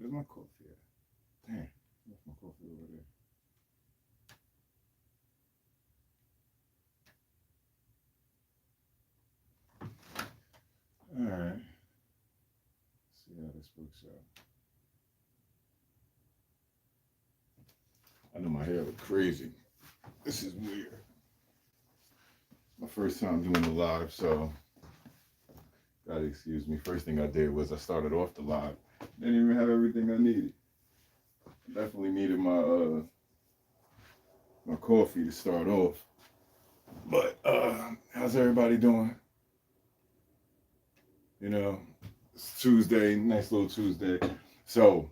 Where's my coffee at? Damn, where's my coffee over there? All right. See how this works out. I know my hair look crazy. This is weird. My first time doing a live, so gotta excuse me. First thing I did was I started off the live. Didn't even have everything I needed. Definitely needed my coffee to start off. But how's everybody doing? You know, it's Tuesday, nice little Tuesday. So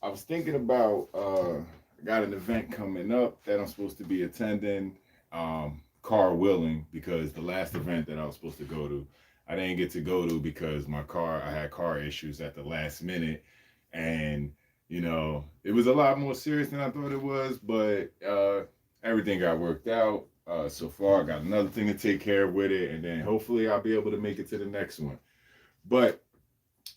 I was thinking about I got an event coming up that I'm supposed to be attending, car willing, because the last event that I was supposed to go to, I didn't get to go to because I had car issues at the last minute, and it was a lot more serious than I thought it was, but everything got worked out. So far, I got another thing to take care of with it, and then hopefully I'll be able to make it to the next one. But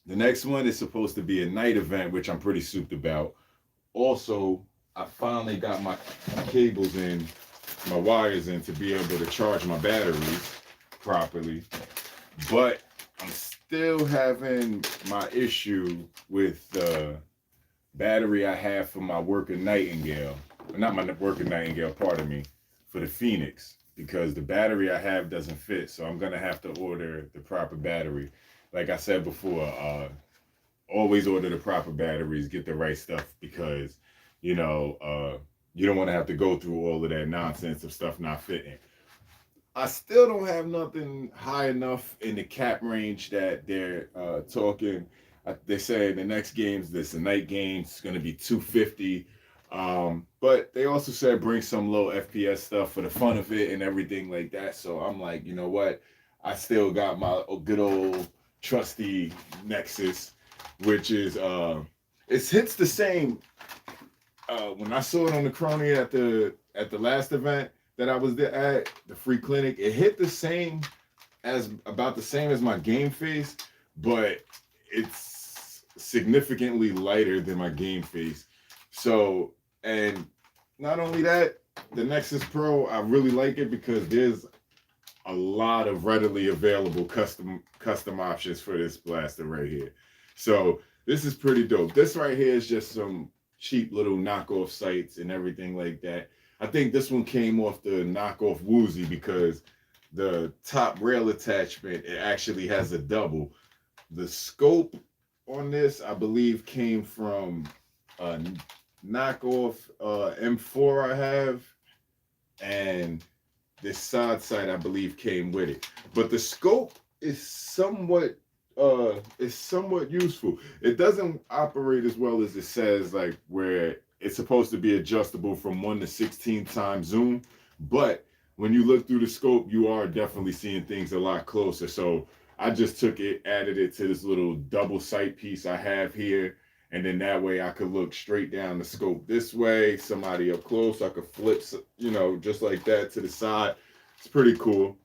the next one is supposed to be a night event, which I'm pretty souped about. Also, I finally got my cables in, my wires in to be able to charge my batteries properly. But I'm still having my issue with the battery I have for my Working Nightingale. Not my Working Nightingale, pardon me, for the Phoenix. Because the battery I have doesn't fit. So I'm going to have to order the proper battery. Like I said before, always order the proper batteries, get the right stuff, because you don't want to have to go through all of that nonsense of stuff not fitting. I still don't have nothing high enough in the cap range that they're talking. They say the next games, this the night games, it's going to be 250. But they also said bring some low FPS stuff for the fun of it and everything like that. So I'm like, you know what? I still got my good old trusty Nexus, which is it hits the same. When I saw it on the Crony at the last event that I was there at, the free clinic, it hit the same, as about the same as my game face, but it's significantly lighter than my game face. So, and not only that, the Nexus Pro, I really like it because there's a lot of readily available custom options for this blaster right here. So this is pretty dope. This right here is just some cheap little knockoff sights and everything like that. I think this one came off the knockoff Woozy because the top rail attachment, it actually has a double. The scope on this, I believe, came from a knockoff M4 I have, and this side sight, I believe, came with it. But the scope is somewhat useful. It doesn't operate as well as it says, like where it's supposed to be adjustable from 1 to 16 times zoom. But when you look through the scope, you are definitely seeing things a lot closer. So I just took it, added it to this little double sight piece I have here. And then that way I could look straight down the scope this way, somebody up close, I could flip, just like that to the side. It's pretty cool.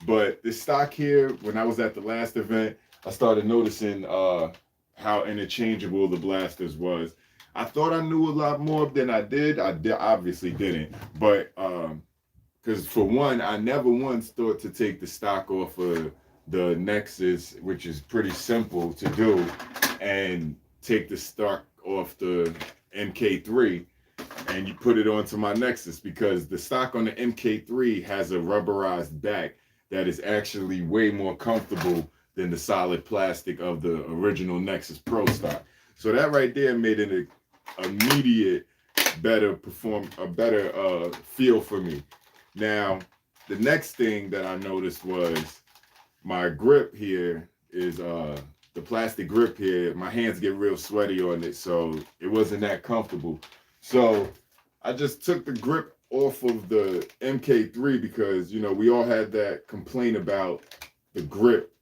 But the stock here, when I was at the last event, I started noticing how interchangeable the blasters was. I thought I knew a lot more than I did. I obviously didn't. But because for one, I never once thought to take the stock off of the Nexus, which is pretty simple to do, and take the stock off the MK3 and you put it onto my Nexus, because the stock on the MK3 has a rubberized back that is actually way more comfortable than the solid plastic of the original Nexus Pro stock. So that right there made an immediate better feel for me. Now, the next thing that I noticed was my grip here is the plastic grip here. My hands get real sweaty on it, so it wasn't that comfortable. So I just took the grip off of the MK3 because, we all had that complaint about the grip,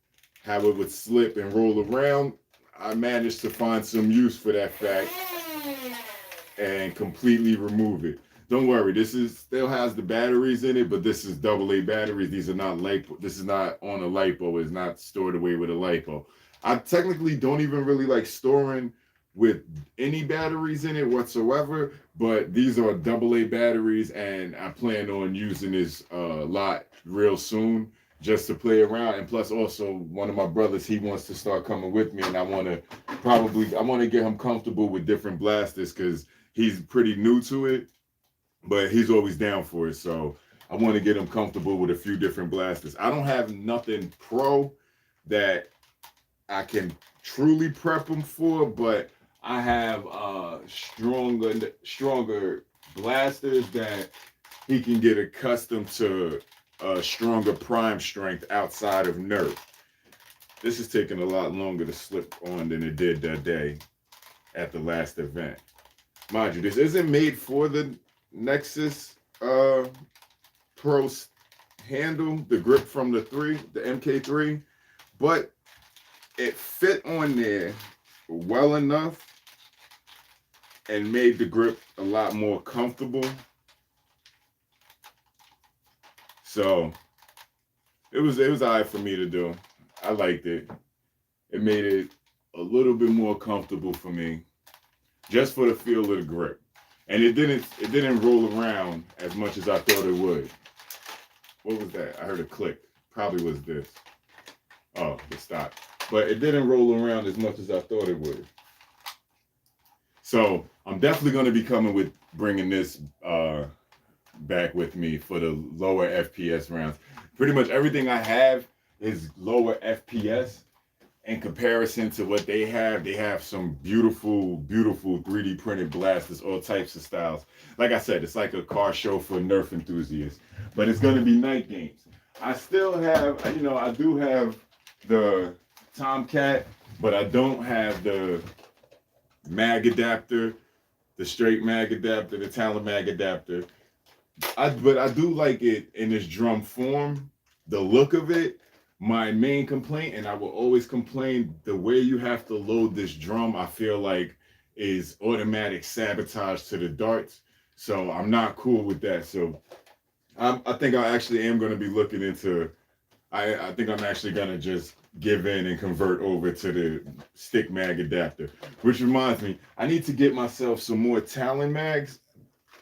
how it would slip and roll around. I managed to find some use for that fact and completely remove it. Don't worry, this still has the batteries in it, but this is AA batteries. These are not LiPo. This is not on a LiPo. It's not stored away with a LiPo. I technically don't even really like storing with any batteries in it whatsoever, but these are AA batteries, and I plan on using this lot real soon just to play around. And plus, also one of my brothers, he wants to start coming with me, and I want to get him comfortable with different blasters because he's pretty new to it, but he's always down for it. So I want to get him comfortable with a few different blasters. I don't have nothing pro that I can truly prep him for, but I have stronger blasters that he can get accustomed to stronger prime strength outside of Nerf. This is taking a lot longer to slip on than it did that day at the last event. Mind you, this isn't made for the Nexus Pro handle, the grip from the MK3, but it fit on there well enough and made the grip a lot more comfortable. So it was all right for me to do. I liked it. It made it a little bit more comfortable for me, just for the feel of the grip. And it didn't roll around as much as I thought it would. What was that? I heard a click. Probably was this. Oh, it stopped. But it didn't roll around as much as I thought it would. So I'm definitely going to be coming with bringing this back with me for the lower FPS rounds. Pretty much everything I have is lower FPS in comparison to what they have. They have some beautiful 3D printed blasters, all types of styles. Like I said, it's like a car show for Nerf enthusiasts, but it's going to be night games. I still have, I do have the Tomcat, but I don't have the mag adapter, the straight mag adapter, the Talon mag adapter. But I do like it in its drum form, the look of it. My main complaint, and I will always complain, the way you have to load this drum, I feel like is automatic sabotage to the darts. So I'm not cool with that. So I think I actually am going to be looking into, I think I'm actually going to just give in and convert over to the stick mag adapter, which reminds me, I need to get myself some more Talon mags.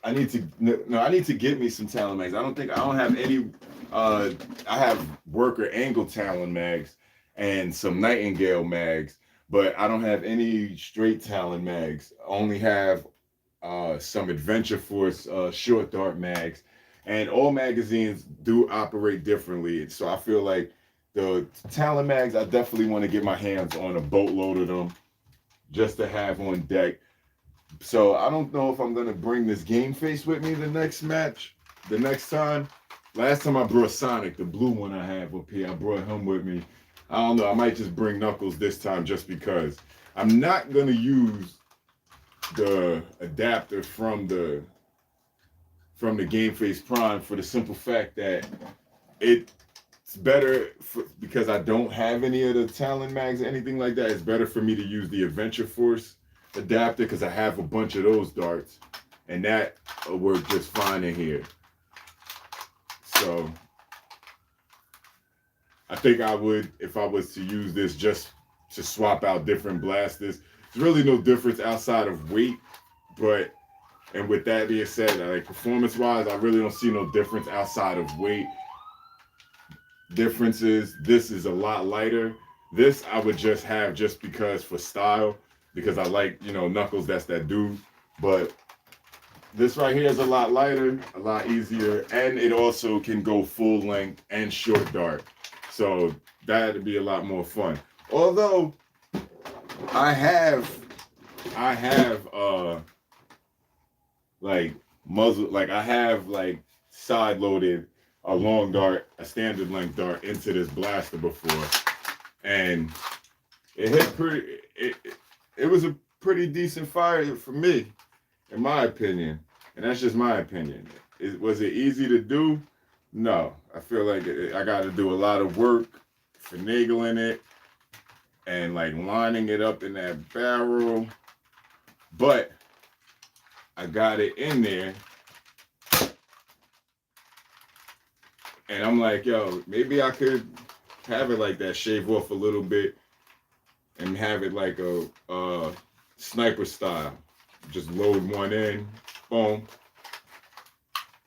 I need to get me some Talon mags. I don't have any, I have worker angle Talon mags and some Nightingale mags, but I don't have any straight Talon mags. I only have some Adventure Force short dart mags, and all magazines do operate differently. So I feel like the Talon mags, I definitely want to get my hands on a boatload of them just to have on deck. So I don't know if I'm going to bring this game face with me the next time. Last time I brought Sonic, the blue one I have up here, I brought him with me. I don't know, I might just bring Knuckles this time just because. I'm not going to use the adapter from the Game Face Prime for the simple fact that it's better because I don't have any of the Talon mags or anything like that. It's better for me to use the Adventure Force adapter because I have a bunch of those darts, and that will work just fine in here. So I think I would, if I was to use this just to swap out different blasters. There's really no difference outside of weight, and with that being said, like performance-wise, I really don't see no difference outside of weight. Differences, this is a lot lighter. This I would just have just because for style, because I like, Knuckles, that's that dude. But this right here is a lot lighter, a lot easier, and it also can go full length and short dart. So that'd be a lot more fun. Although I have like muzzle, like I have like side loaded a long dart, a standard length dart into this blaster before, and it hit pretty. It was a pretty decent fire for me, in my opinion, and that's just my opinion. Was it easy to do? No, I feel like I got to do a lot of work, finagling it, and like lining it up in that barrel, but I got it in there. And I'm like, yo, maybe I could have it like that, shave off a little bit, and have it like a sniper style. Just load one in, boom.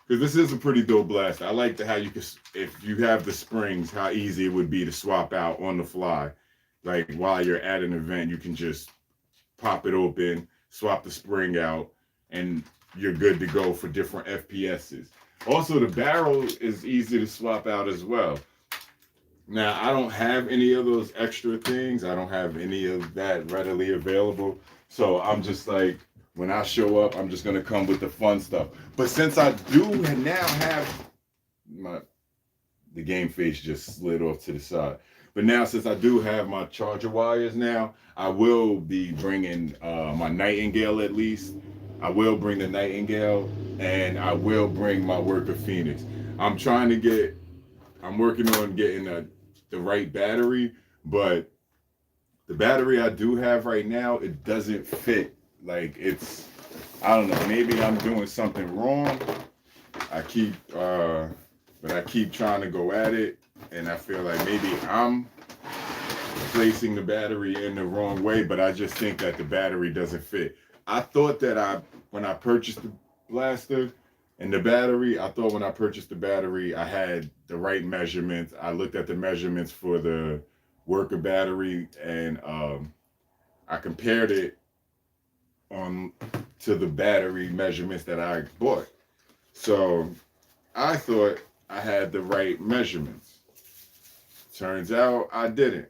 Because this is a pretty dope blast. I like how you can, if you have the springs, how easy it would be to swap out on the fly. Like while you're at an event, you can just pop it open, swap the spring out, and you're good to go for different FPSs. Also, the barrel is easy to swap out as well. Now, I don't have any of those extra things. I don't have any of that readily available. So I'm just like, when I show up, I'm just gonna come with the fun stuff. But since I do now have the game face just slid off to the side. But now, since I do have my charger wires now, I will be bringing my Nightingale at least. I will bring the Nightingale, and I will bring my Worker Phoenix. I'm trying to get, I'm working on getting the right battery, but the battery I do have right now, it doesn't fit. Like it's, I don't know, maybe I'm doing something wrong. I keep, but I keep trying to go at it, and I feel like maybe I'm placing the battery in the wrong way, but I just think that the battery doesn't fit. I thought that when I purchased the blaster and the battery, I thought when I purchased the battery, I had the right measurements. I looked at the measurements for the worker battery, and I compared it on to the battery measurements that I bought. So I thought I had the right measurements. Turns out I didn't.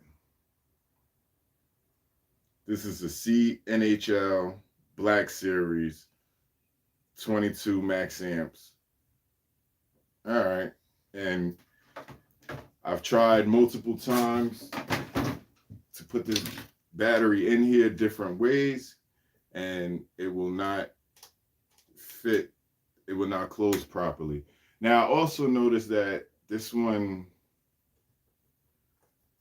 This is a CNHL Black Series 22 max amps. All right. And I've tried multiple times to put this battery in here different ways, and it will not fit. It will not close properly. Now, I also noticed that this one,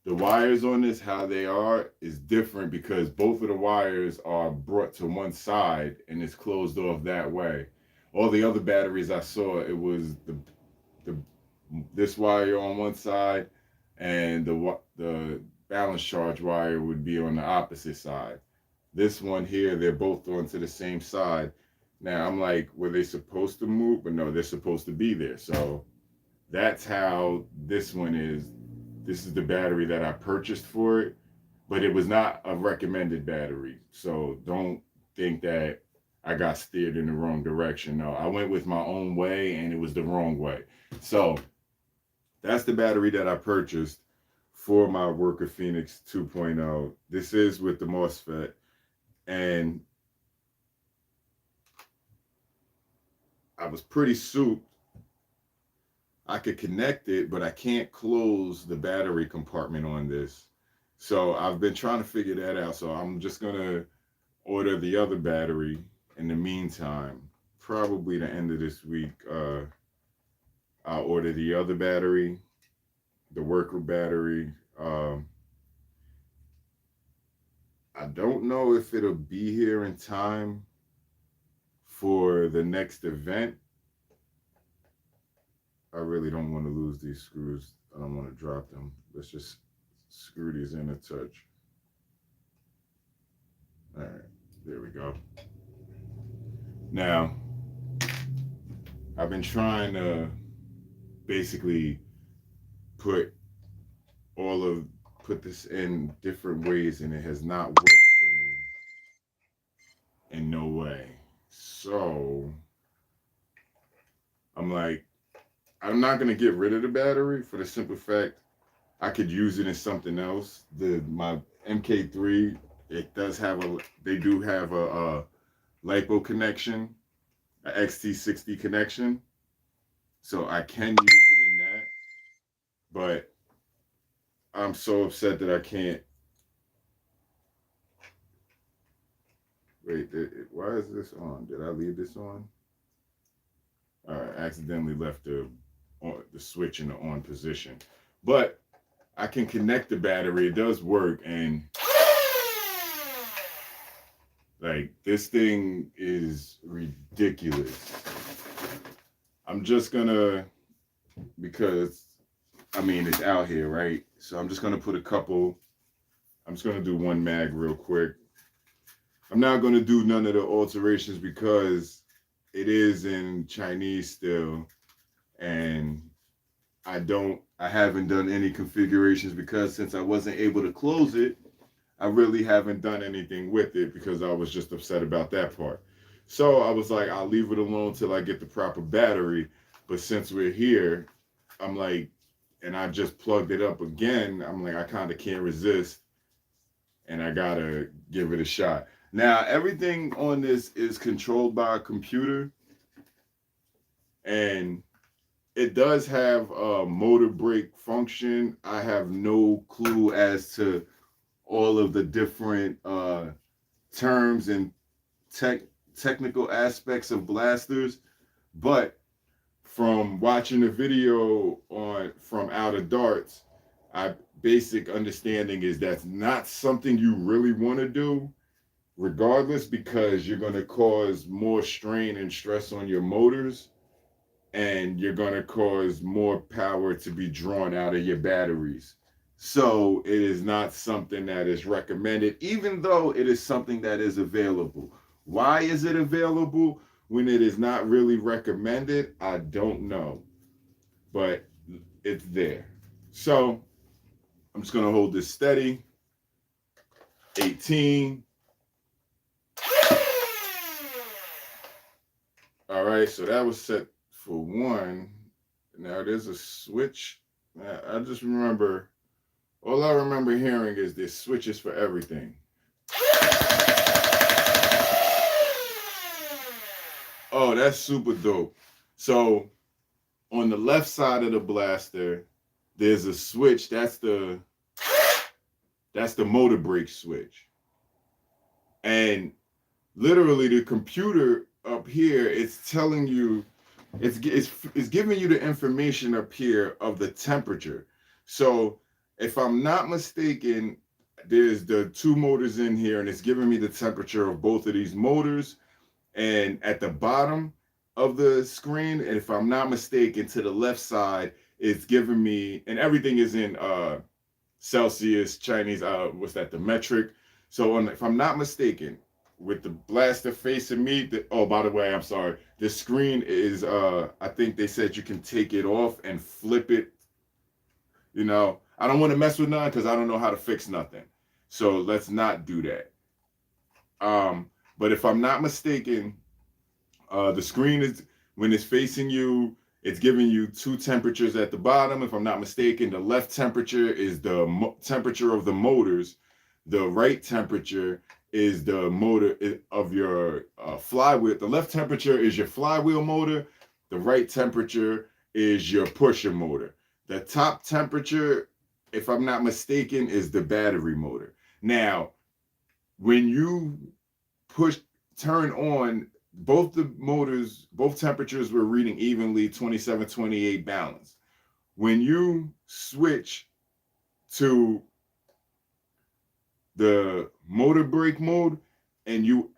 the wires on this, how they are, is different because both of the wires are brought to one side and it's closed off that way. All the other batteries I saw, it was the this wire on one side, and the balance charge wire would be on the opposite side. This one here, they're both onto the same side. Now I'm like, were they supposed to move? But no, they're supposed to be there. So that's how this one is. This is the battery that I purchased for it, but it was not a recommended battery. So don't think that I got steered in the wrong direction. No, I went with my own way, and it was the wrong way. So that's the battery that I purchased for my Worker Phoenix 2.0. This is with the MOSFET, and I was pretty souped. I could connect it, but I can't close the battery compartment on this. So I've been trying to figure that out. So I'm just gonna order the other battery in the meantime. Probably the end of this week, I'll order the other battery, the worker battery. I don't know if it'll be here in time for the next event. I really don't want to lose these screws. I don't want to drop them. Let's just screw these in a touch. All right, there we go. Now, I've been trying to basically put put this in different ways, and it has not worked for me in no way. So I'm like, I'm not gonna get rid of the battery for the simple fact I could use it in something else. My MK3, it does have they do have a LiPo connection, a XT60 connection, so I can use it in that. But I'm so upset that I can't. Wait, why is this on? Did I leave this on? I accidentally left the switch in the on position. But I can connect the battery. It does work, and like this thing is ridiculous. I'm just gonna, because I mean it's out here, right? So I'm just gonna put I'm just gonna do one mag real quick. I'm not going to do none of the alterations because it is in Chinese still, and I haven't done any configurations because since I wasn't able to close it, I really haven't done anything with it because I was just upset about that part. So I was like, I'll leave it alone till I get the proper battery. But since we're here, I'm like, and I just plugged it up again, I'm like, I kind of can't resist and I gotta give it a shot. Now, everything on this is controlled by a computer, and it does have a motor brake function. I have no clue as to all of the different terms and tech technical aspects of blasters, but from watching the video on from Out of Darts, I basic understanding is that's not something you really want to do regardless because you're going to cause more strain and stress on your motors and you're going to cause more power to be drawn out of your batteries. So it is not something that is recommended, even though it is something that is available. Why is it available when it is not really recommended? I don't know, but it's there. So I'm just going to hold this steady. 18. All right, so that was set for 1. Now there's a switch. I just remember, all I remember hearing is there's switches for everything. Oh, that's super dope. So on the left side of the blaster, there's a switch. That's the motor brake switch. And literally the computer up here, it's telling you, it's giving you the information up here of the temperature. So if I'm not mistaken, there's the 2 motors in here and it's giving me the temperature of both of these motors. And at the bottom of the screen, and if I'm not mistaken, to the left side, it's giving me, and everything is in Celsius, Chinese, what's that, the metric. So if I'm not mistaken, with the blaster facing me, oh, by the way, I'm sorry, the screen is, I think they said you can take it off and flip it. You know, I don't want to mess with none because I don't know how to fix nothing. So let's not do that. But if I'm not mistaken, the screen is, when it's facing you, it's giving you 2 temperatures at the bottom. If I'm not mistaken, the left temperature is the temperature of the motors. The right temperature is the motor of your flywheel. The left temperature is your flywheel motor. The right temperature is your pusher motor. The top temperature, if I'm not mistaken, is the battery motor. Now, when you turn on, both the motors, both temperatures were reading evenly 27, 28 balance. When you switch to the motor brake mode and you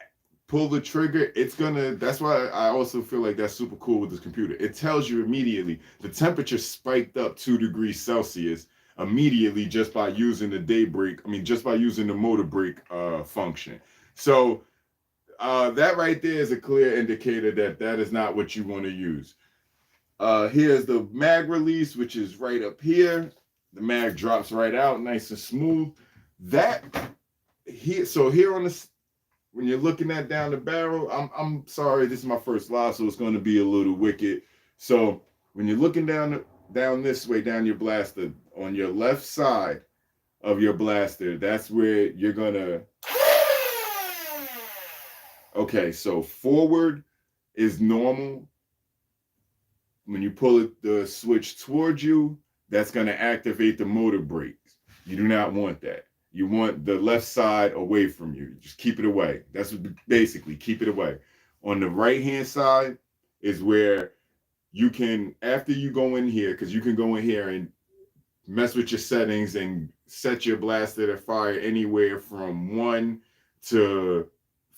pull the trigger, it's gonna, that's why I also feel like that's super cool with this computer. It tells you immediately the temperature spiked up 2 degrees Celsius immediately just by using the just by using the motor brake function. So that right there is a clear indicator that that is not what you want to use. Here's the mag release, which is right up here. The mag drops right out, nice and smooth. That here, so here on this, when you're looking at down the barrel, I'm sorry, this is my first live, so it's going to be a little wicked. So when you're looking down this way, down your blaster, on your left side of your blaster, that's where you're gonna. Okay, so forward is normal. When you pull it, the switch towards you, that's going to activate the motor brakes. You do not want that. You want the left side away from you. Just keep it away. That's what, basically, keep it away. On the right-hand side is where you can, after you go in here, because you can go in here and mess with your settings and set your blaster to fire anywhere from 1 to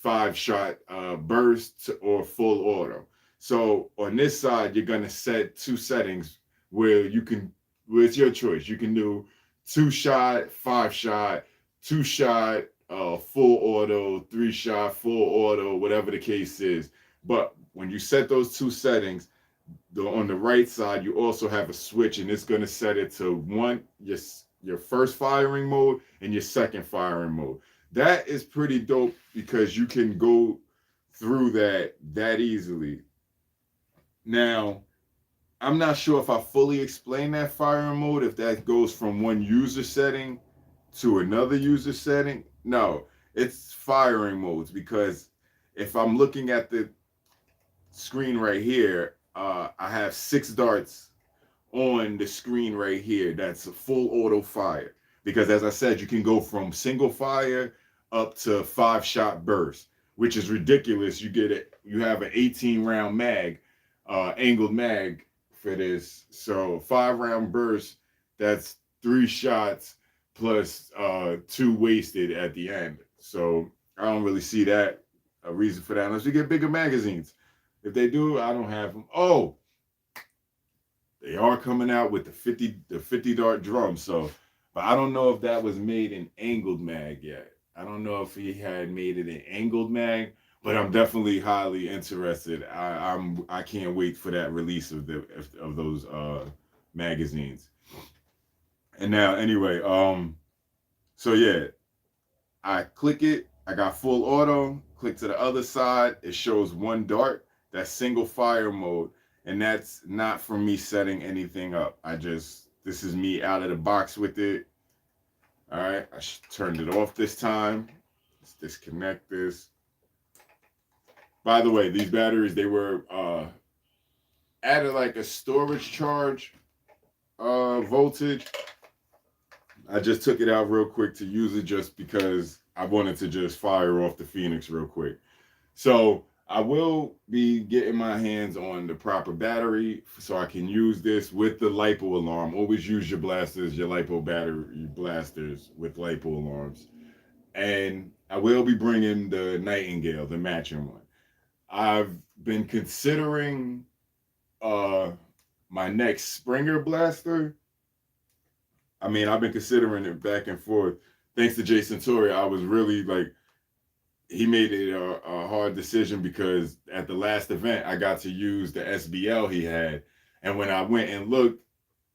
5-shot burst or full auto. So on this side, you're going to set 2 settings where you can, well, it's your choice. You can do 2-shot, 5-shot, 2-shot, full auto, 3-shot, full auto, whatever the case is. But when you set those two settings, on the right side, you also have a switch, and it's going to set it to your first firing mode and your second firing mode. That is pretty dope because you can go through that easily. Now, I'm not sure if I fully explained that firing mode, if that goes from one user setting to another user setting. No, it's firing modes, because if I'm looking at the screen right here, I have 6 darts on the screen right here. That's a full auto fire, because as I said, you can go from single fire up to 5-shot burst, which is ridiculous. You have an 18 round mag, angled mag for this. So 5-round burst, that's 3 shots plus 2 wasted at the end. So I don't really see that a reason for that unless you get bigger magazines. If they do, I don't have them. Oh, they are coming out with the 50 dart drum. So, but I don't know if that was made in angled mag yet. I don't know if he had made it in angled mag, but I'm definitely highly interested. I can't wait for that release of those magazines. And now, anyway, so yeah, I click it. I got full auto. Click to the other side. It shows 1 dart. That's single fire mode, and that's not for me setting anything up. This is me out of the box with it. All right, I turned it off this time. Let's disconnect this. By the way, these batteries, they were added like a storage charge voltage. I just took it out real quick to use it just because I wanted to just fire off the Phoenix real quick. So I will be getting my hands on the proper battery so I can use this with the LiPo alarm. Always use your blasters, your LiPo battery blasters with LiPo alarms. And I will be bringing the Nightingale, the matching one. I've been considering my next Springer blaster. I mean, I've been considering it back and forth. Thanks to Jason Torrey, I was really like, he made it a hard decision, because at the last event, I got to use the SBL he had. And when I went and looked,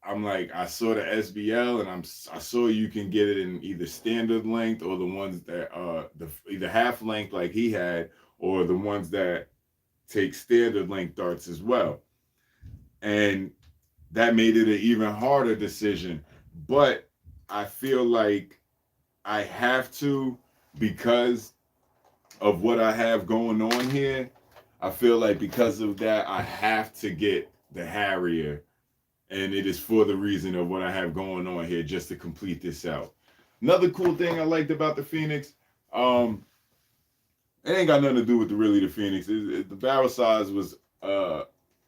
I'm like, I saw the SBL, and I saw you can get it in either standard length, or the ones that either half length like he had, or the ones that take standard length darts as well. And that made it an even harder decision. But I feel like I have to, because of what I have going on here. I feel like because of that, I have to get the Harrier, and it is for the reason of what I have going on here, just to complete this out. Another cool thing I liked about the Phoenix, it ain't got nothing to do with the Phoenix. The barrel size was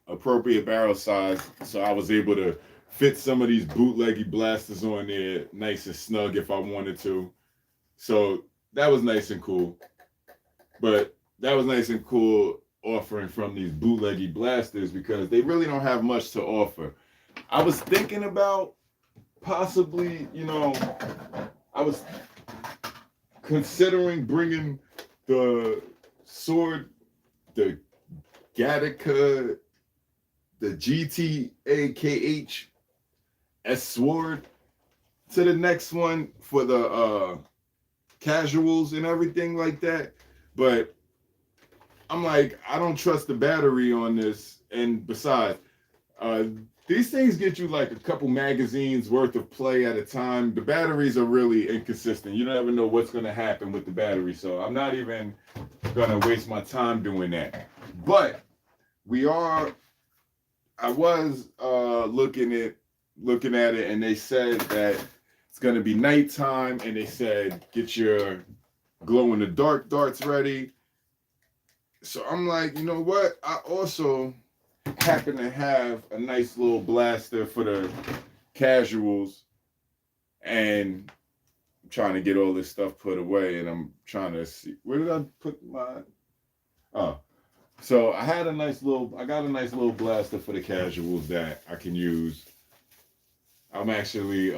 appropriate barrel size, so I was able to fit some of these bootleggy blasters on there nice and snug if I wanted to. So that was nice and cool. But that was nice and cool offering from these bootleggy blasters, because they really don't have much to offer. I was thinking about possibly, I was considering bringing the sword, the Gattaca, the GTAKH S sword to the next one for the casuals and everything like that. But I'm like, I don't trust the battery on this. And besides, these things get you like a couple magazines worth of play at a time. The batteries are really inconsistent. You never know what's going to happen with the battery. So I'm not even going to waste my time doing that. But I was looking at it, and they said that it's going to be nighttime, and they said, get your glow in the dark darts ready. So I'm like, you know what? I also happen to have a nice little blaster for the casuals, and I'm trying to get all this stuff put away, and I'm trying to see, where did I put my, so I got a nice little blaster for the casuals that I can use. I'm actually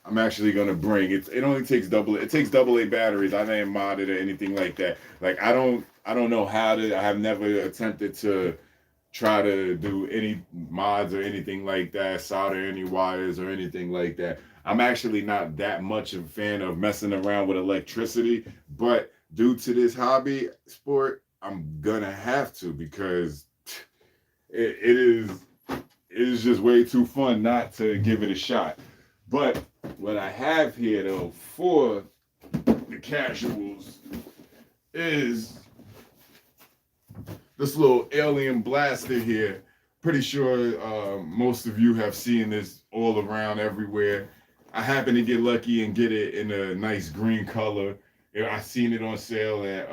I'm actually gonna bring it. It only takes double. It takes AA batteries. I didn't mod it or anything like that. Like I don't know how to. I have never attempted to try to do any mods or anything like that, solder any wires or anything like that. I'm actually not that much of a fan of messing around with electricity, but due to this hobby sport, I'm gonna have to because it is just way too fun not to give it a shot. But what I have here though for the casuals is this little alien blaster here. Pretty sure most of you have seen this all around everywhere. I happen to get lucky and get it in a nice green color. I seen it on sale at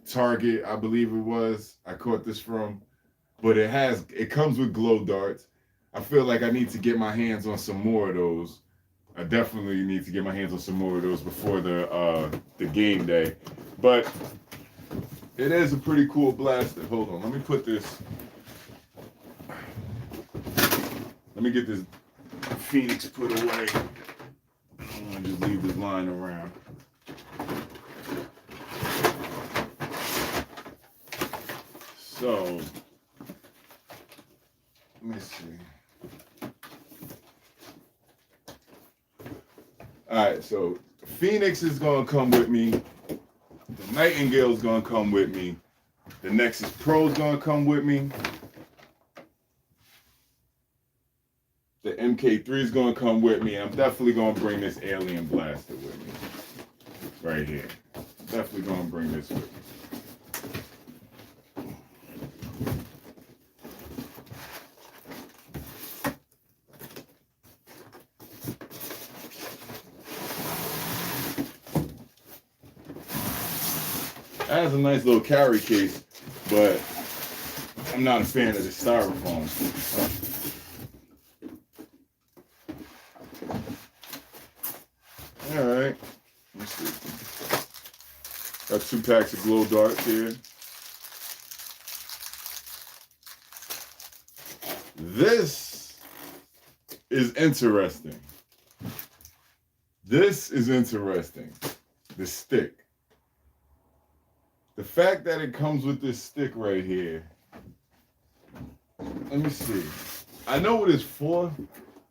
Target, I believe it was. I caught this from, but it comes with glow darts. I feel like I need to get my hands on some more of those. I definitely need to get my hands on some more of those before the game day. But it is a pretty cool blaster. Hold on, let me put this. Let me get this Phoenix put away. I don't want to just leave this lying around. So, let me see. Alright, so Phoenix is going to come with me. The Nightingale is going to come with me. The Nexus Pro is going to come with me. The MK3 is going to come with me. I'm definitely going to bring this Alien Blaster with me. Right here. Definitely going to bring this with me. It has a nice little carry case, but I'm not a fan of the styrofoam. Alright, let's see. Got 2 packs of glow darts here. This is interesting. This is interesting. The stick. The fact that it comes with this stick right here. Let me see. I know what it's for.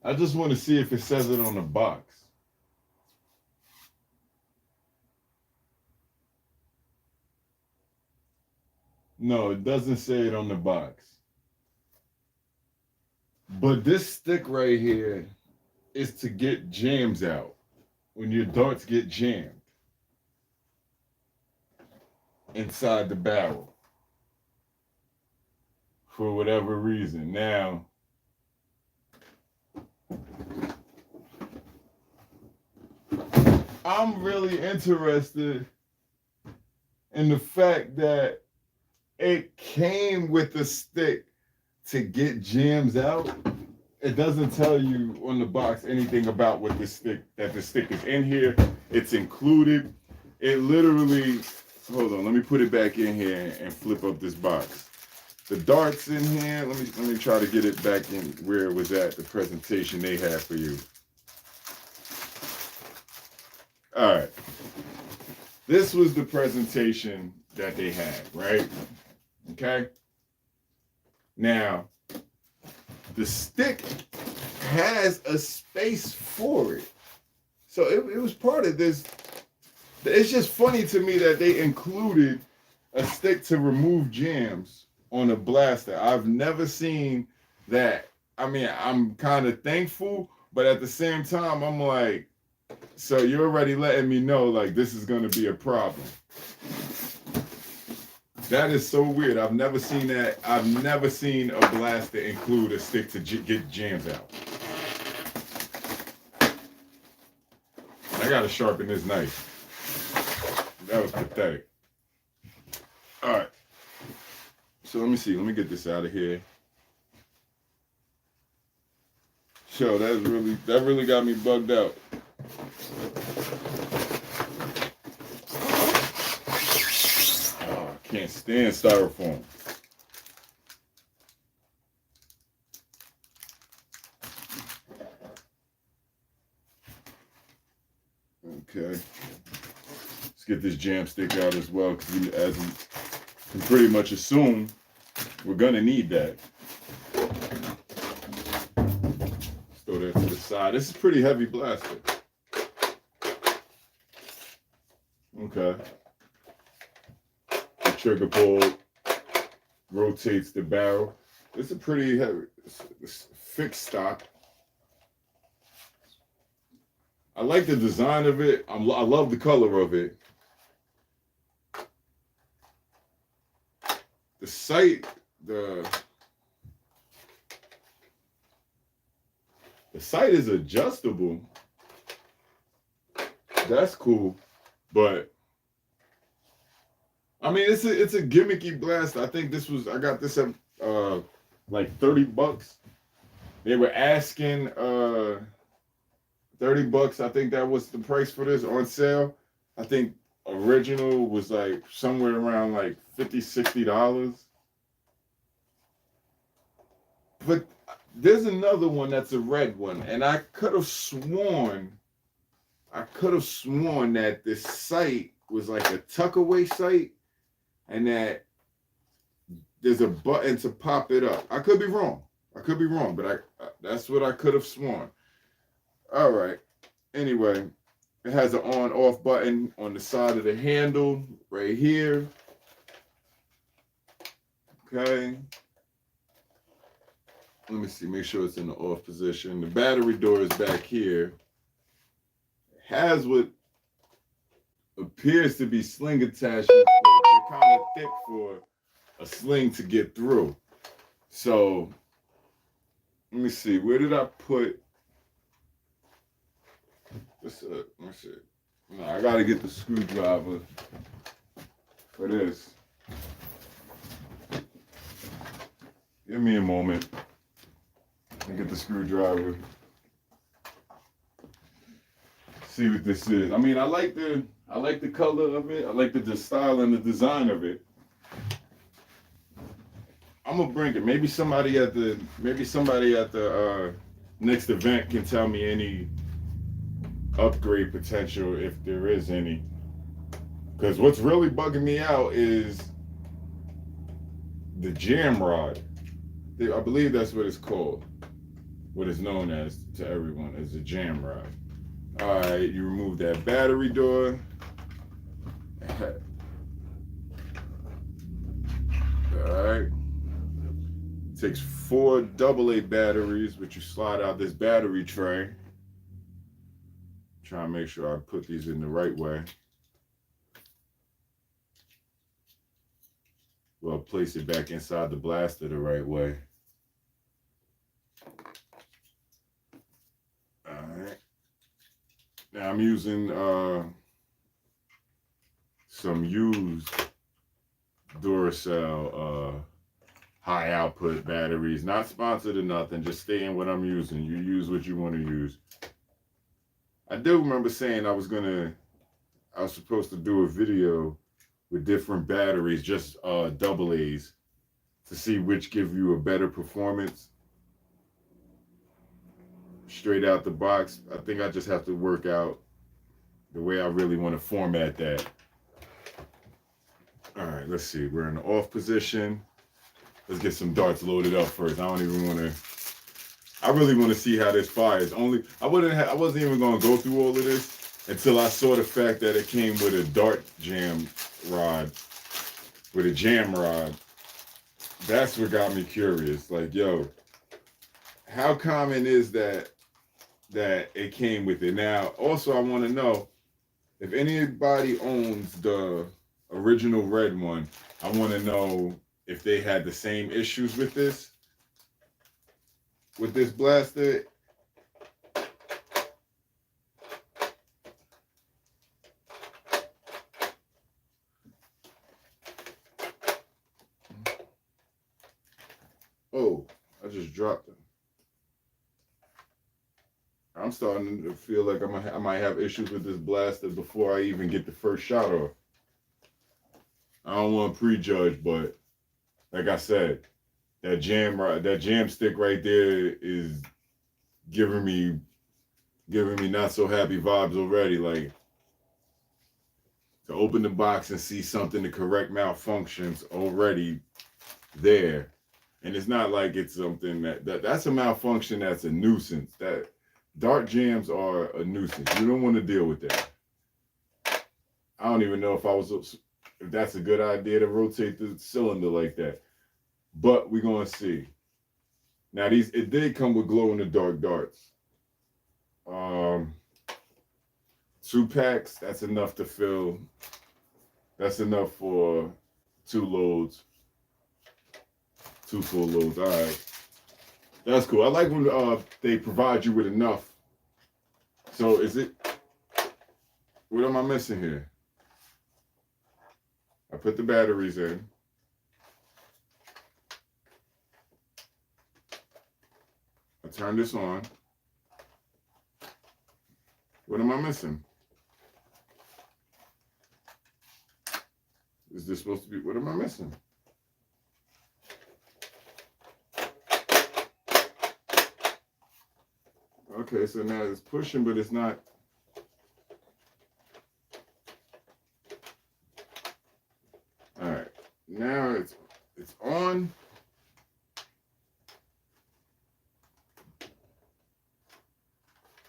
I just want to see if it says it on the box. No, it doesn't say it on the box. But this stick right here is to get jams out when your darts get jammed inside the barrel for whatever reason. Now, I'm really interested in the fact that it came with a stick to get jams out. It doesn't tell you on the box anything about what the stick is in here. It's included. It literally, hold on, let me put it back in here and flip up this box. The darts in here, let me try to get it back in where it was at, the presentation they had for you. All right. This was the presentation that they had, right? Okay. Now, the stick has a space for it. So it was part of this. It's just funny to me that they included a stick to remove jams on a blaster. I've never seen that. I mean, I'm kind of thankful, but at the same time, I'm like, so you're already letting me know, like, this is going to be a problem. That is so weird. I've never seen that. I've never seen a blaster include a stick to get jams out. I got to sharpen this knife. That was pathetic. All right. So let me see. Let me get this out of here. So that really got me bugged out. Oh, I can't stand styrofoam. get this jam stick out as well, because as you can pretty much assume, we're gonna need that. Let's throw that to the side. This is pretty heavy blaster. Okay. The trigger pull rotates the barrel. It's a pretty heavy, it's fixed stock. I like the design of it. I love the color of it. The sight, the sight is adjustable. That's cool, but I mean, it's a gimmicky blast. I think I got this at like $30. They were asking $30. I think that was the price for this on sale. I think original was like somewhere around like $50-$60. But there's another one that's a red one, and I could have sworn that this sight was like a tuck-away sight, and that there's a button to pop it up. I could be wrong, but that's what I could have sworn. All right. Anyway, it has an on-off button on the side of the handle right here. Okay. Let me see. Make sure it's in the off position. The battery door is back here. It has what appears to be sling attachments, but they're kind of thick for a sling to get through. So let me see. Where did I put? Let me see. No, I gotta get the screwdriver for this. Give me a moment. Let me get the screwdriver. See what this is. I mean, I like the color of it. I like the style and the design of it. I'm gonna bring it. Maybe somebody at the next event can tell me any upgrade potential, if there is any. Because what's really bugging me out is the jam rod. I believe that's what it's called. What it's known as to everyone is a jam rod. All right, you remove that battery door. All right. Takes 4 AA batteries, which you slide out this battery tray. Try and make sure I put these in the right way. Well, place it back inside the blaster the right way. All right. Now I'm using some used Duracell high output batteries. Not sponsored or nothing, just stating what I'm using. You use what you want to use. I do remember saying I was supposed to do a video with different batteries, just AA's, to see which give you a better performance straight out the box. I think I just have to work out the way I really want to format that. All right, let's see. We're in the off position. Let's get some darts loaded up first. I really want to see how this fires. I wasn't even going to go through all of this until I saw the fact that it came with a dart jam rod, with a jam rod. That's what got me curious. Like, yo, how common is that it came with it? Now, also, I want to know if anybody owns the original red one. I want to know if they had the same issues with this blaster. Oh, I just dropped them. I'm starting to feel like I might have issues with this blaster before I even get the first shot off. I don't want to prejudge, but like I said, that jam stick right there is giving me not so happy vibes already. Like, to open the box and see something to correct malfunctions already there. And it's not like it's something that's a malfunction that's a nuisance. That dart jams are a nuisance. You don't want to deal with that. I don't even know if that's a good idea to rotate the cylinder like that. But we're gonna see. Now it did come with glow in the dark darts. 2 packs, that's enough to fill. That's enough for 2 loads. 2 full loads. All right. That's cool. I like when they provide you with enough. So what am I missing here? I put the batteries in. I turn this on. What am I missing? Is this supposed to be, what am I missing? Okay, so now it's pushing, but it's not. All right, now it's on.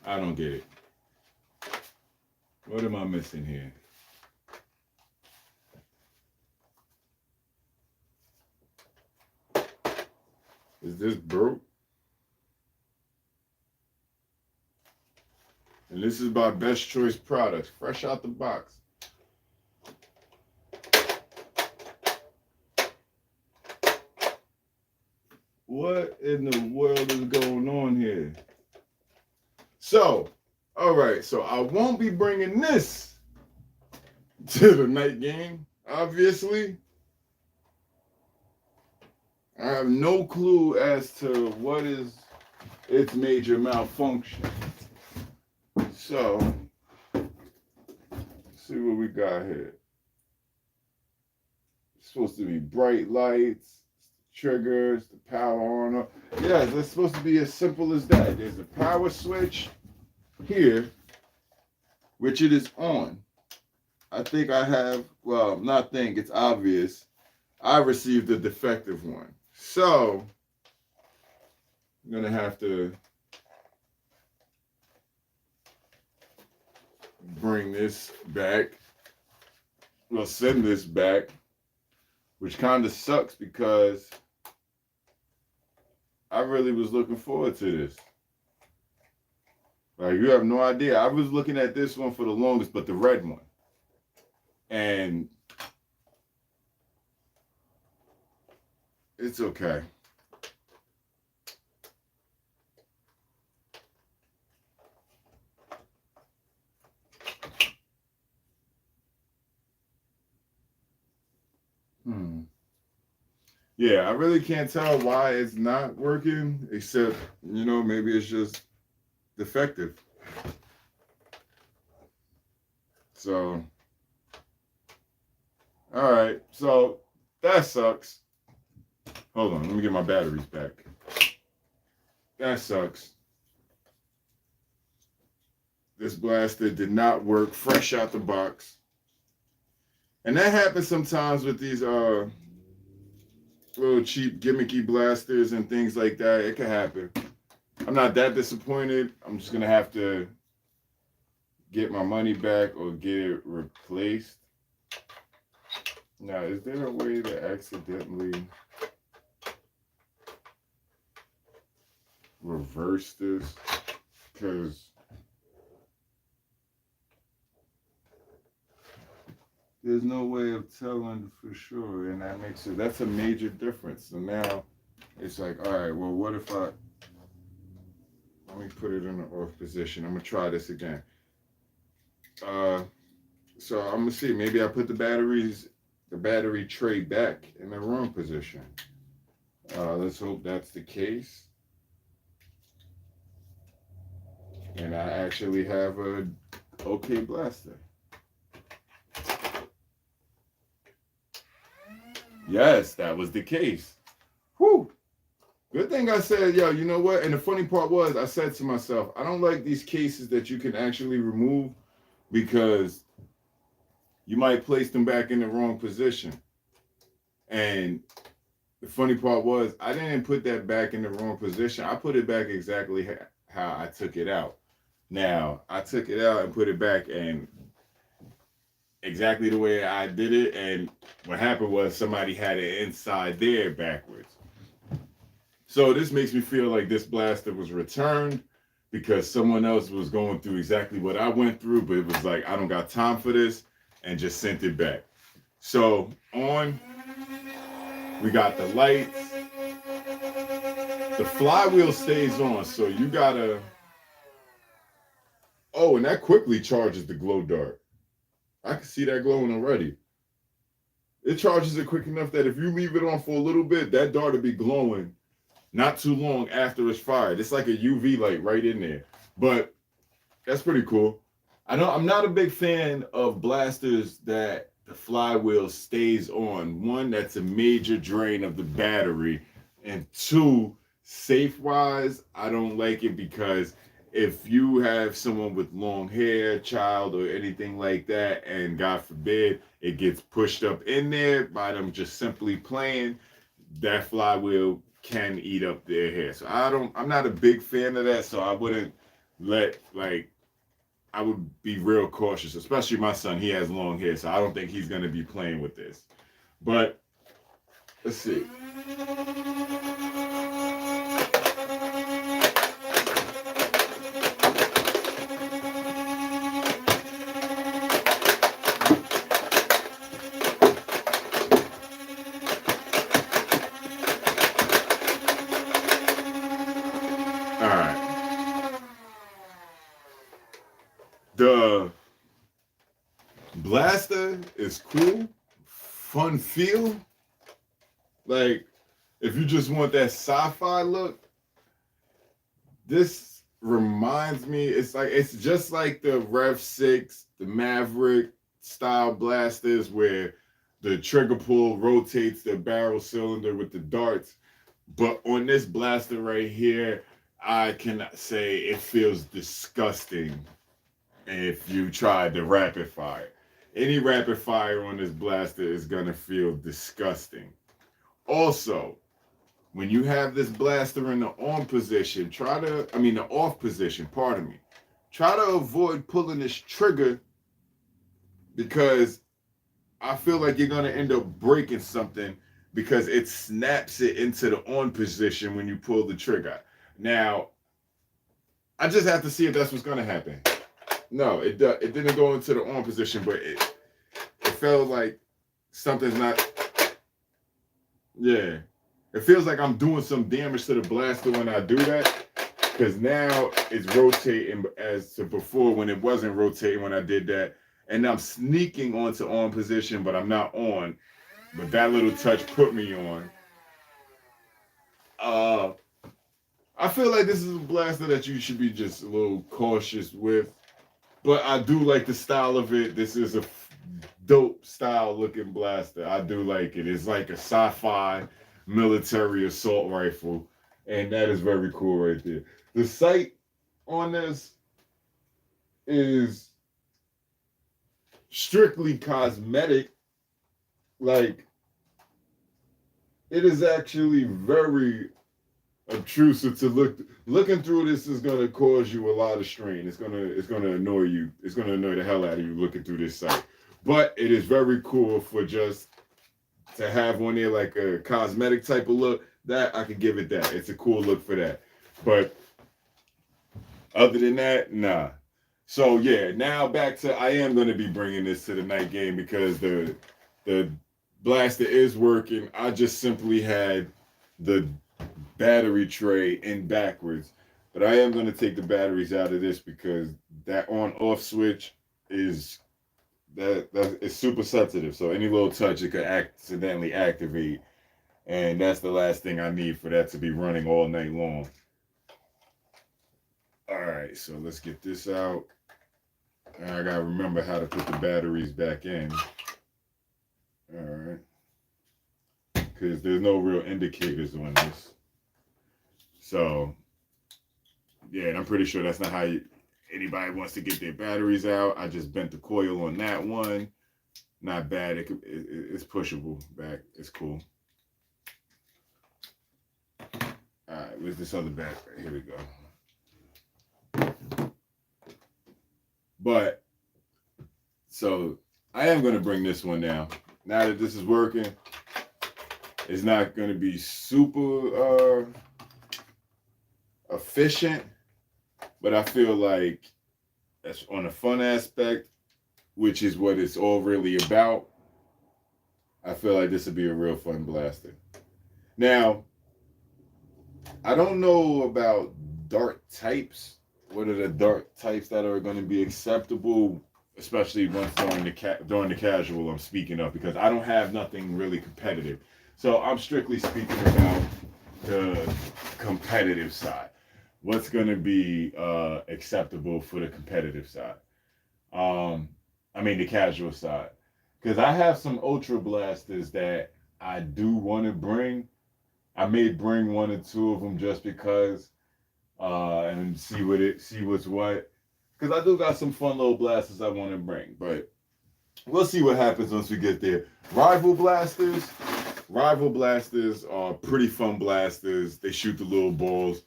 I don't get it. What am I missing here? Is this broke? And this is by Best Choice Products, fresh out the box. What in the world is going on here? So, all right, so I won't be bringing this to the night game, obviously. I have no clue as to what is its major malfunction. So, let's see what we got here. It's supposed to be bright lights, triggers, the power on. Yeah, it's supposed to be as simple as that. There's a power switch here, which it is on. I think I have, well, not think, it's obvious. I received a defective one. So, I'm going to have to bring this back. Well, send this back, which kind of sucks because I really was looking forward to this. Like, you have no idea. I was looking at this one for the longest, but the red one. And it's okay. Yeah, I really can't tell why it's not working, except, maybe it's just defective. So, all right, so that sucks. Hold on, let me get my batteries back. That sucks. This blaster did not work fresh out the box. And that happens sometimes with these little cheap gimmicky blasters and things like that. It can happen. I'm not that disappointed. I'm just gonna have to get my money back or get it replaced. Now, is there a way to accidentally reverse this? Because there's no way of telling for sure, and that's a major difference. So now it's like, all right, well, what if let me put it in the off position. I'm gonna try this again. So I'm gonna see, maybe I put the battery tray back in the wrong position. Let's hope that's the case. And I actually have a okay blaster. Yes, that was the case. Whew. Good thing I said, yo, you know what? And the funny part was, I said to myself, I don't like these cases that you can actually remove because you might place them back in the wrong position. And the funny part was, I didn't put that back in the wrong position. I put it back exactly how I took it out. Now, I took it out and put it back and exactly the way I did it. And what happened was somebody had it inside there backwards. So this makes me feel like this blaster was returned because someone else was going through exactly what I went through, but it was like, I don't got time for this, and just sent it back. So we got the lights. The flywheel stays on, so you gotta. Oh, and that quickly charges the glow dart. I can see that glowing already. It charges it quick enough that if you leave it on for a little bit, that dart will be glowing not too long after it's fired. It's like a UV light right in there. But that's pretty cool. I'm not a big fan of blasters that the flywheel stays on. One, that's a major drain of the battery. And two, safe-wise, I don't like it because if you have someone with long hair, child, or anything like that, and God forbid, it gets pushed up in there by them just simply playing, that flywheel can eat up their hair. So I'm not a big fan of that, so I wouldn't I would be real cautious, especially my son. He has long hair, so I don't think he's going to be playing with this. But let's see. All right. The blaster is cool, fun feel. Like, if you just want that sci-fi look, this reminds me, it's just like the Rev 6, the Maverick style blasters where the trigger pull rotates the barrel cylinder with the darts. But on this blaster right here, I cannot say it feels disgusting if you tried the rapid fire. Any rapid fire on this blaster is gonna feel disgusting. Also, when you have this blaster in the on position, the off position, pardon me, try to avoid pulling this trigger because I feel like you're gonna end up breaking something because it snaps it into the on position when you pull the trigger. Now, I just have to see if that's what's gonna happen. No, it didn't go into the on position, but it felt like something's not. Yeah, it feels like I'm doing some damage to the blaster when I do that, because now it's rotating as to before when it wasn't rotating when I did that, and I'm sneaking onto on position, but I'm not on. But that little touch put me on. I feel like this is a blaster that you should be just a little cautious with. But I do like the style of it. This is a dope style looking blaster. I do like it. It's like a sci-fi military assault rifle. And that is very cool right there. The sight on this is strictly cosmetic. Like, it is actually very obtrusive to looking through. This is going to cause you a lot of strain. It's going to annoy you. It's going to annoy the hell out of you looking through this sight. But it is very cool for just to have on there like a cosmetic type of look. That I could give it that. It's a cool look for that. But other than that, nah. So yeah, now back to, I am going to be bringing this to the night game because the blaster is working. I just simply had the battery tray in backwards, but I am going to take the batteries out of this because that on off switch is it's super sensitive, so any little touch it could accidentally activate, and that's the last thing I need for that to be running all night long. All right, so let's get this out, and I gotta remember how to put the batteries back in. All right, because there's no real indicators on this. So, yeah, and I'm pretty sure that's not how anybody wants to get their batteries out. I just bent the coil on that one. not bad. It's pushable back. It's cool. All right, where's this other back? Here we go. But so I am gonna bring this one down. Now that this is working, it's not gonna be super efficient, but I feel like that's on the fun aspect, which is what it's all really about. I feel like this would be a real fun blaster. Now, I don't know about dart types. What are the dart types that are going to be acceptable, especially once during the casual I'm speaking of, because I don't have nothing really competitive. So I'm strictly speaking about the competitive side. What's going to be acceptable for the competitive side? Um, I mean the casual side, because I have some ultra blasters that I do want to bring. I may bring one or two of them just because, and see what's what. Because I do got some fun little blasters I want to bring, but we'll see what happens once we get there. Rival blasters, rival blasters are pretty fun blasters. They shoot the little balls,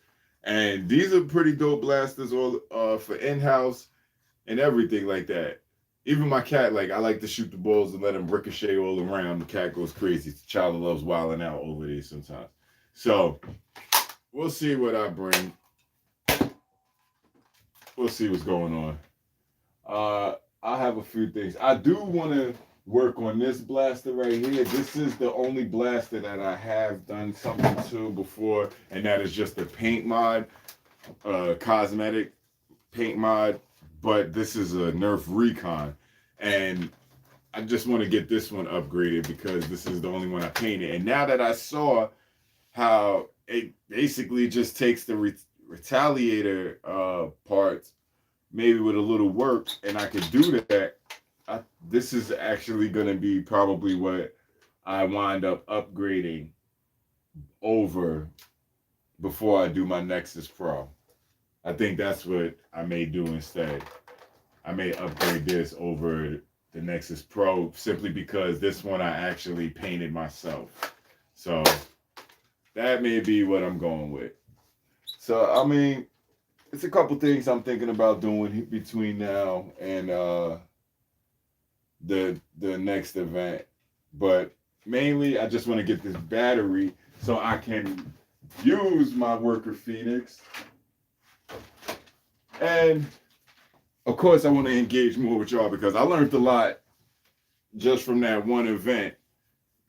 and these are pretty dope blasters all for in house and everything like that. Even my cat, like I like to shoot the balls and let him ricochet all around. The cat goes crazy. The child loves wilding out over these sometimes. So we'll see what I bring. We'll see what's going on. I have a few things. I do want to work on this blaster right here. This is the only blaster that I have done something to before, and that is just a paint mod, cosmetic paint mod. But this is a Nerf Recon, and I just want to get this one upgraded because this is the only one I painted. And now that I saw how it basically just takes the retaliator parts, maybe with a little work, and I could do that. This is actually going to be probably what I wind up upgrading over before I do my Nexus Pro. I think that's what I may do instead. I may upgrade this over the Nexus Pro simply because this one I actually painted myself. So that may be what I'm going with. So I mean, it's a couple things I'm thinking about doing between now and the next event, but mainly I just want to get this battery so I can use my Worker Phoenix, and of course I want to engage more with y'all because I learned a lot just from that one event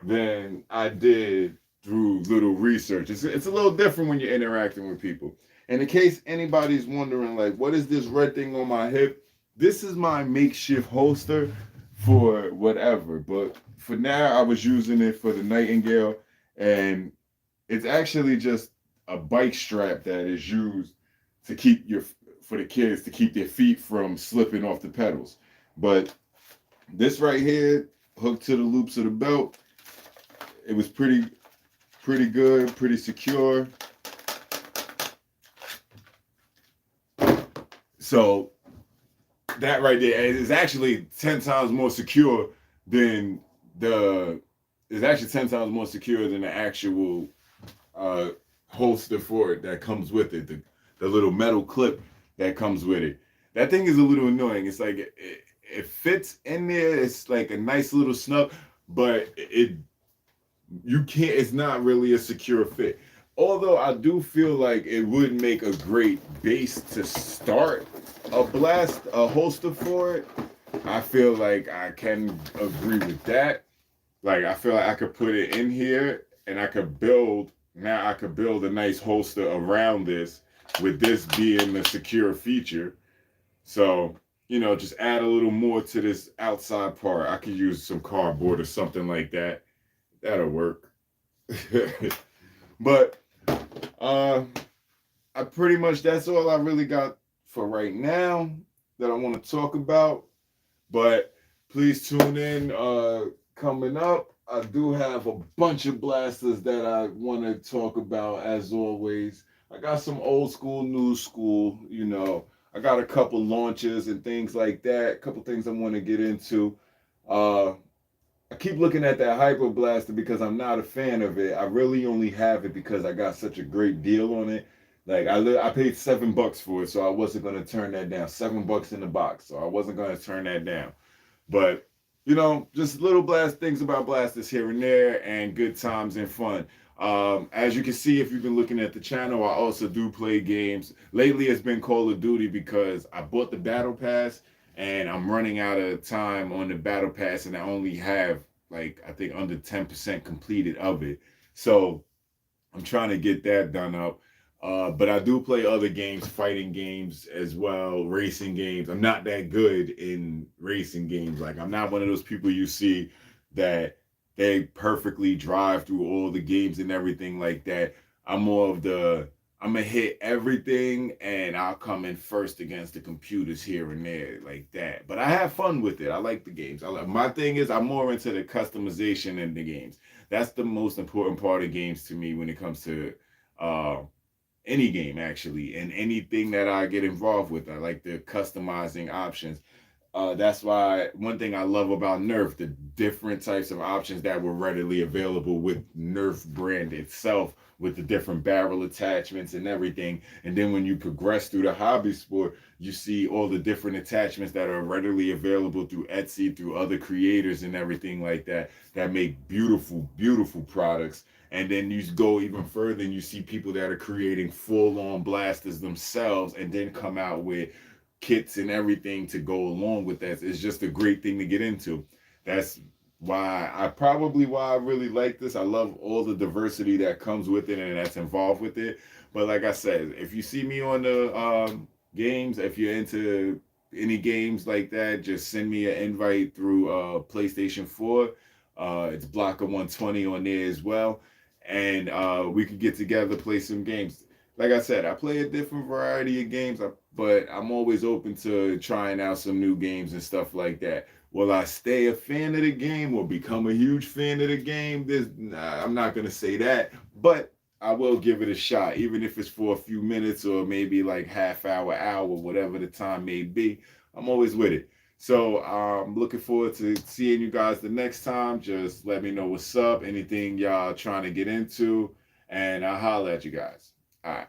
than I did through little research. It's a little different when you're interacting with people. And in case anybody's wondering, like, what is this red thing on my hip? This is my makeshift holster for whatever. But for now, I was using it for the Nightingale, and it's actually just a bike strap that is used to keep for the kids to keep their feet from slipping off the pedals. But this right here, hooked to the loops of the belt, it was pretty good, pretty secure. So that right there is actually 10 times more secure than is actually 10 times more secure than the actual holster for it that comes with it, the little metal clip that comes with it. That thing is a little annoying. It's like it fits in there. It's like a nice little snug, but you can't. It's not really a secure fit. Although I do feel like it would make a great base to start a holster for it. I feel like I can agree with that. Like I feel like I could put it in here and I could build a nice holster around this with this being the secure feature. So, just add a little more to this outside part. I could use some cardboard or something like that. That'll work. But I pretty much that's all I really got for right now that I want to talk about. But please tune in. Coming up, I do have a bunch of blasters that I want to talk about as always. I got some old school, new school, I got a couple launches and things like that, a couple things I want to get into. I keep looking at that Hyper Blaster because I'm not a fan of it. I really only have it because I got such a great deal on it. Like I paid $7 for it, so I wasn't gonna turn that down. $7 in the box, so I wasn't gonna turn that down. But just little blast things about blasters here and there, and good times and fun. As you can see, if you've been looking at the channel, I also do play games. Lately, it's been Call of Duty because I bought the Battle Pass and I'm running out of time on the Battle Pass, and I only have like I think under 10% completed of it. So I'm trying to get that done up. But I do play other games, fighting games as well, racing games. I'm not that good in racing games. Like I'm not one of those people you see that they perfectly drive through all the games and everything like that. I'm more of the I'm gonna hit everything and I'll come in first against the computers here and there like that. But I have fun with it. I like the games. My thing is I'm more into the customization in the games. That's the most important part of games to me when it comes to uh, any game actually, and anything that I get involved with. I like the customizing options. That's why one thing I love about Nerf, the different types of options that were readily available with Nerf brand itself, with the different barrel attachments and everything. And then when you progress through the hobby sport, you see all the different attachments that are readily available through Etsy, through other creators and everything like that, that make beautiful, beautiful products. And then you go even further and you see people that are creating full on blasters themselves and then come out with kits and everything to go along with that. It's just a great thing to get into. That's why I really like this. I love all the diversity that comes with it and that's involved with it. But like I said, if you see me on the games, if you're into any games like that, just send me an invite through PlayStation 4. It's Blocker 120 on there as well. And we could get together, play some games. Like I said, I play a different variety of games, but I'm always open to trying out some new games and stuff like that. Will I stay a fan of the game or become a huge fan of the game? I'm not going to say that, but I will give it a shot, even if it's for a few minutes or maybe like hour, whatever the time may be. I'm always with it. So I'm looking forward to seeing you guys the next time. Just let me know what's up, anything y'all trying to get into, and I'll holler at you guys. All right.